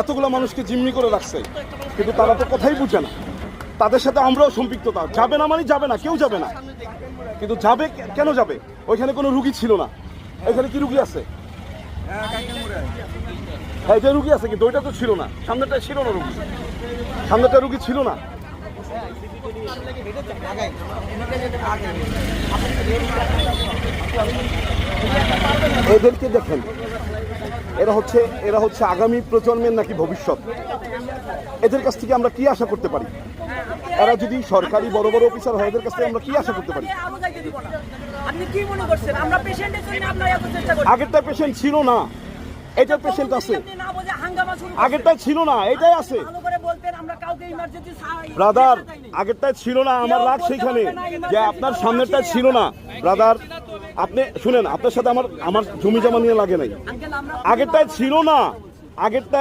এতগুলো মানুষকে জিম্মি করে রাখছে, কিন্তু তারা তো কথাই বুঝে না। তাদের সাথে আমরাও সম্পৃক্ততা। যাবে না মানে যাবে না, কেউ যাবে না। কিন্তু যাবে কেন যাবে? ওইখানে কোনো রুগী ছিল না। এখানে কি রুগী আছে? হ্যাঁ, এটা রুগী আছে, কিন্তু ওইটা তো ছিল না। সামনেটায় ছিল না রুগী, সামনেটা রুগী ছিল না। এদেরকে দেখেন, এরা হচ্ছে আগামী প্রজন্মের নাকি ভবিষ্যৎ। এদের কাছ থেকে আমরা কি আশা করতে পারি? এরা যদি সরকারি বড় বড় অফিসার হয়, এদের কাছ থেকে আমরা কি আশা করতে পারি? আগেরটা পেশেন্ট ছিল না, এটার পেশেন্ট আছে। আগেরটা ছিল না, এটাই আছে। ব্রাদার, আগেরটাই ছিল না, আমার রাগ সেইখানে যে আপনার সামনেরটা ছিল না। ব্রাদার, আপনি শুনেন, আপনার সাথে আমার জমি জমা নিয়ে লাগে নাই। আগেরটাই ছিল না, আগেরটা